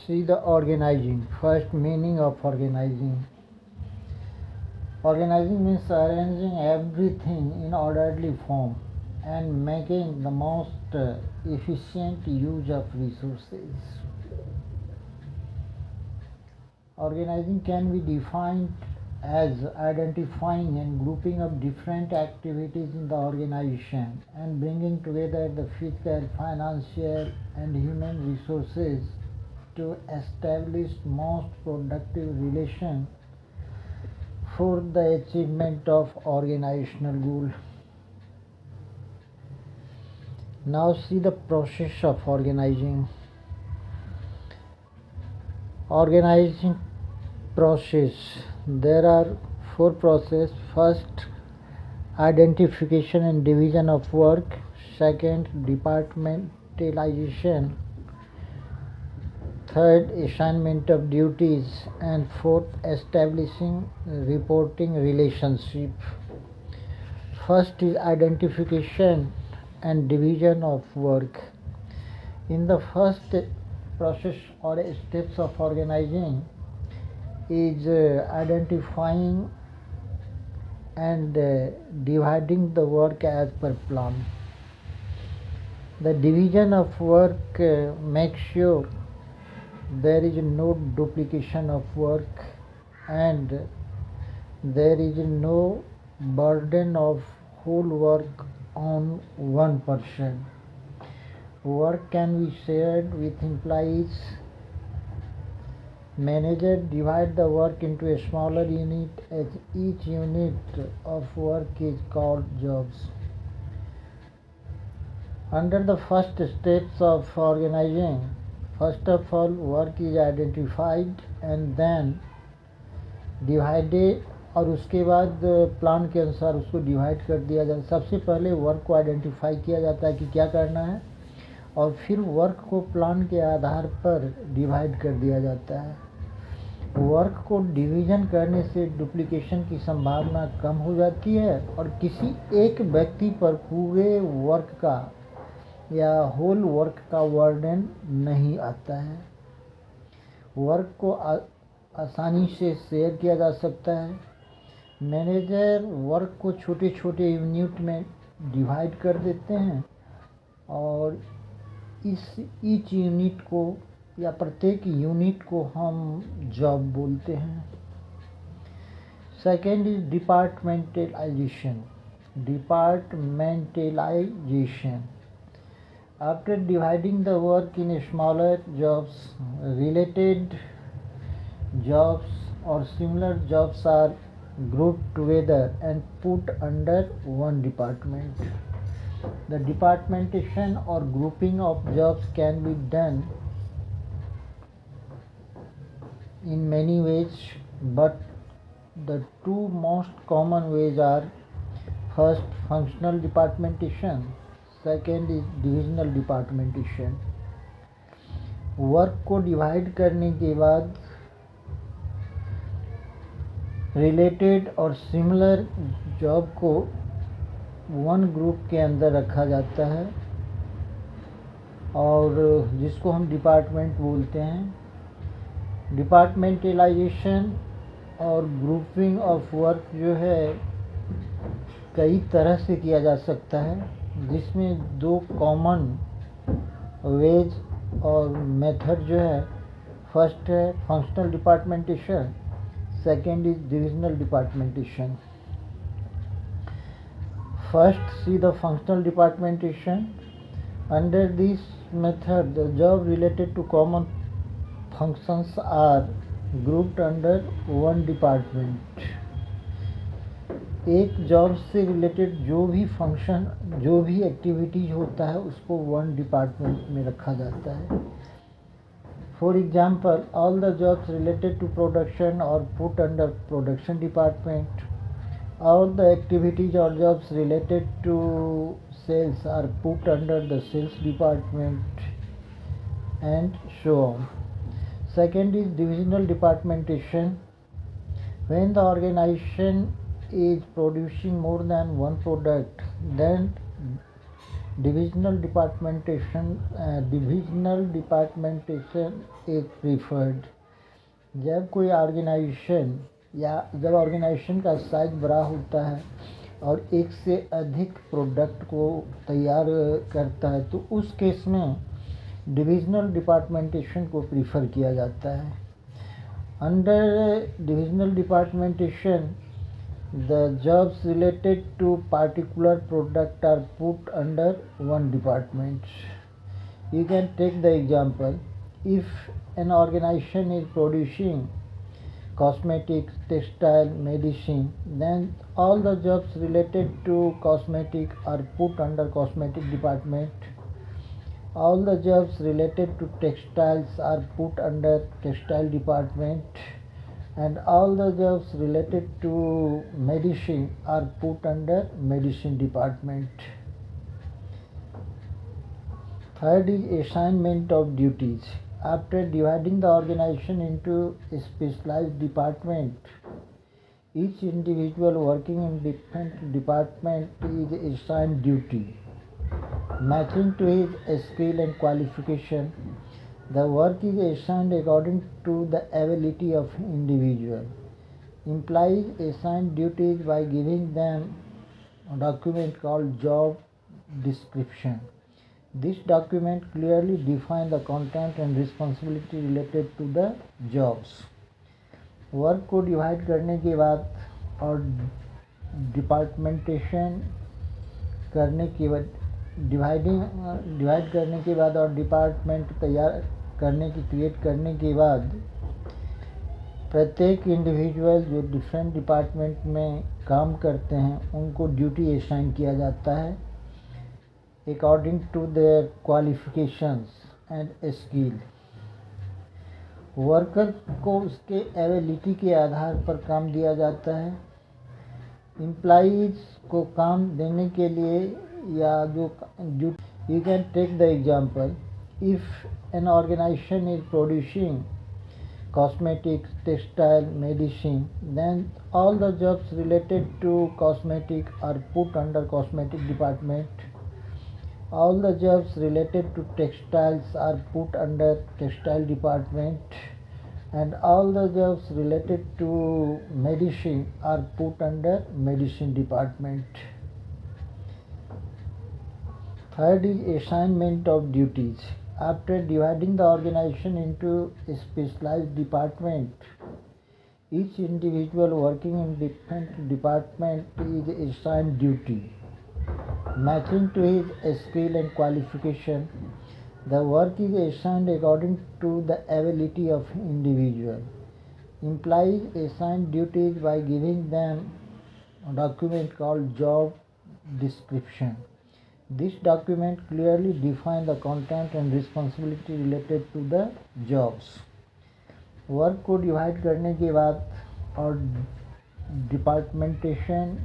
See the organizing. First meaning of organizing. Organizing means arranging everything in orderly form and making the most efficient use of resources. Organizing can be defined as identifying and grouping of different activities in the organization and bringing together the physical, financial, and human resources to establish most productive relation for the achievement of organizational goal. Now see the process of organizing. Organizing process. There are four processes. First, identification and division of work. Second, departmentalization. Third, assignment of duties. And fourth, establishing reporting relationship. First is identification and division of work. In the first process or steps of organizing is identifying and dividing the work as per plan. The division of work makes sure there is no duplication of work and there is no burden of whole work on one person. Work can be shared with employees. Manager divide the work into a smaller unit as each unit of work is called jobs. Under the first steps of organizing, first of all work is identified and then divided और उसके बाद plan के अनुसार उसको divide कर दिया जाता है. सबसे पहले वर्क को आइडेंटिफाई किया जाता है कि क्या करना है और फिर वर्क को प्लान के आधार पर डिवाइड कर दिया जाता है. वर्क को डिवीज़न करने से डुप्लीकेशन की संभावना कम हो जाती है और किसी एक व्यक्ति पर पूरे वर्क का या होल वर्क का बर्डन नहीं आता है. वर्क को आसानी से शेयर किया जा सकता है. मैनेजर वर्क को छोटे छोटे यूनिट में डिवाइड कर देते हैं और ईच यूनिट को या प्रत्येक यूनिट को हम जॉब बोलते हैं. Second is departmentalisation. After dividing the work in smaller jobs, related jobs or similar jobs are grouped together and put under one department. The departmentation or grouping of jobs can be done in many ways, but the two most common ways are first functional departmentation, second is divisional departmentation. Work को divide करने के बाद related और similar job को one group के अंदर रखा जाता है और जिसको हम डिपार्टमेंट बोलते हैं. डिपार्टमेंटलाइजेशन और ग्रुपिंग ऑफ वर्क जो है कई तरह से किया जा सकता है, जिसमें दो कॉमन वेज और मेथड जो है, फर्स्ट है functional departmentation, second is divisional departmentation. First, see the functional departmentation. Under this method, the job related to common functions are grouped under one department. एक जॉब से रिलेटेड जो भी function, जो भी एक्टिविटीज होता है उसको वन डिपार्टमेंट में रखा जाता है. For example, all the jobs related to production are put under production department. All the activities or jobs related to sales are put under the sales department and so on. Second is divisional departmentation. When the organization is producing more than one product, then divisional departmentation is preferred. जब कोई organisation या जब organisation का size बड़ा होता है और एक से अधिक प्रोडक्ट को तैयार करता है तो उस केस में डिविजनल डिपार्टमेंटेशन को प्रीफर किया जाता है। Under divisional departmentation the jobs related to particular product are put under one department. You can take the example, if an organization is producing cosmetics, textile, medicine, then all the jobs related to cosmetic are put under cosmetic department. All the jobs related to textiles are put under textile department, and all the jobs related to medicine are put under medicine department. Third is assignment of duties. After dividing the organization into a specialized department, each individual working in different department is assigned duty matching to his skill and qualification. The work is assigned according to the ability of individual. Employees assign duties by giving them a document called job description. This document clearly defines the content and responsibility related to the jobs. Work को divide करने के बाद और डिपार्टमेंटेशन करने के बाद divide करने के बाद और डिपार्टमेंट तैयार करने की क्रिएट करने के बाद प्रत्येक इंडिविजुअल जो डिफरेंट डिपार्टमेंट में काम करते हैं उनको ड्यूटी असाइन किया जाता है according to their qualifications and skill. Worker को उसके एबिलिटी के आधार पर काम दिया जाता है। एम्प्लॉइज को काम देने के लिए या जो you can take the example, if an organisation is producing cosmetics, textile, medicine, then all the jobs related to cosmetic are put under cosmetic department. All the jobs related to textiles are put under textile department, and all the jobs related to medicine are put under medicine department. Third is assignment of duties. After dividing the organization into a specialized department, each individual working in different department is assigned duty matching to his skill and qualification. The work is assigned according to the ability of individual. Employees assign duties by giving them a document called job description. This document clearly defines the content and responsibility related to the jobs. Work को divide करने के बाद और डिपार्टमेंटेशन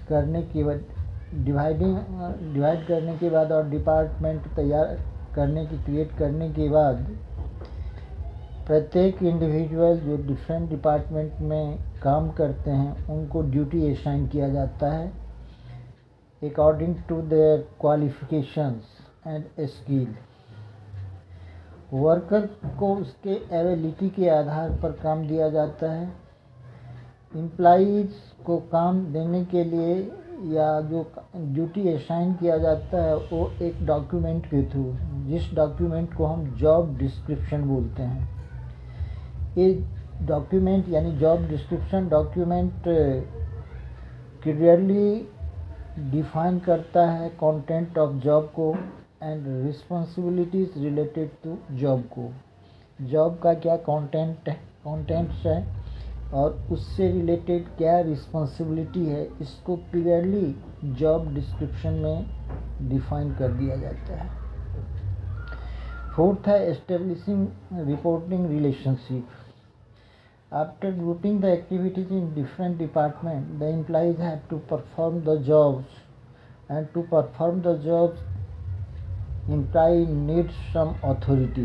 करने के बाद divide करने के बाद और डिपार्टमेंट तैयार करने की क्रिएट करने के बाद प्रत्येक इंडिविजुअल जो डिफरेंट डिपार्टमेंट में काम करते हैं उनको ड्यूटी असाइन किया जाता है according to their qualifications and skill. Worker को उसके एबिलिटी के आधार पर काम दिया जाता है। एम्प्लॉइज को काम देने के लिए या जो ड्यूटी असाइन किया जाता है वो एक डॉक्यूमेंट के थ्रू, जिस डॉक्यूमेंट को हम जॉब डिस्क्रिप्शन बोलते हैं। ये डॉक्यूमेंट यानी job description document clearly define करता है कंटेंट ऑफ जॉब को and responsibilities related to job को। जॉब का क्या कंटेंट्स है और उससे रिलेटेड क्या रिस्पॉन्सिबिलिटी है, इसको क्लियरली जॉब डिस्क्रिप्शन में डिफाइन कर दिया जाता है। फोर्थ है establishing reporting relationship. After grouping the activities in different departments, the employees have to perform the jobs, and to perform the jobs, employee needs some authority.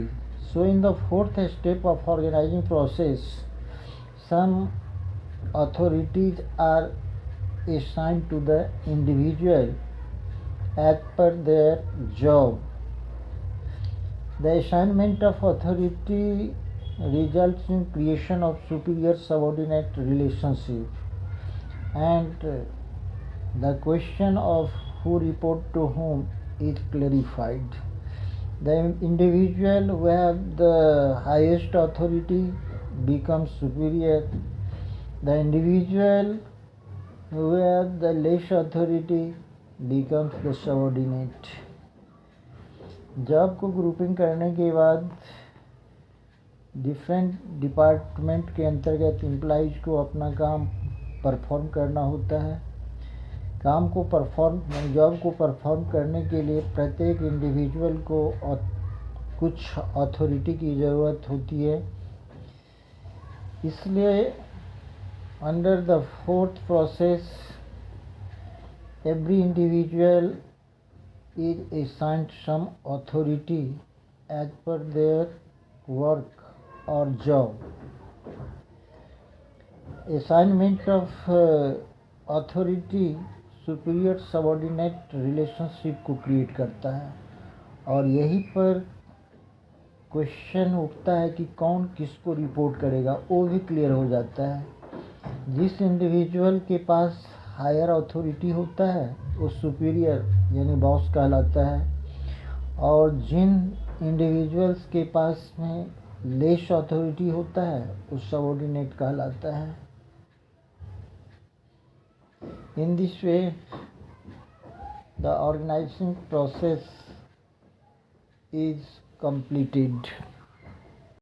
So in the fourth step of organizing process, some authorities are assigned to the individual as per their job. The assignment of authority results in creation of superior-subordinate relationship, and the question of who report to whom is clarified. The individual who have the highest authority becomes superior. The individual who have the less authority becomes the subordinate. Job को grouping करने के बाद different department के अंतर्गत employees को अपना काम perform करना होता है। जॉब को परफॉर्म करने के लिए प्रत्येक इंडिविजुअल को कुछ अथॉरिटी की ज़रूरत होती है। इसलिए under the fourth process every individual is assigned some authority as per their work or job. Assignment of authority superior subordinate relationship को क्रिएट करता है और यहीं पर क्वेश्चन उठता है कि कौन किसको रिपोर्ट करेगा, वो भी क्लियर हो जाता है। जिस इंडिविजुअल के पास हायर अथॉरिटी होता है वो सुपीरियर यानी बॉस कहलाता है, और जिन इंडिविजुअल्स के पास में लेस अथॉरिटी होता है वो सबऑर्डिनेट कहलाता है। In this way the organising process is completed.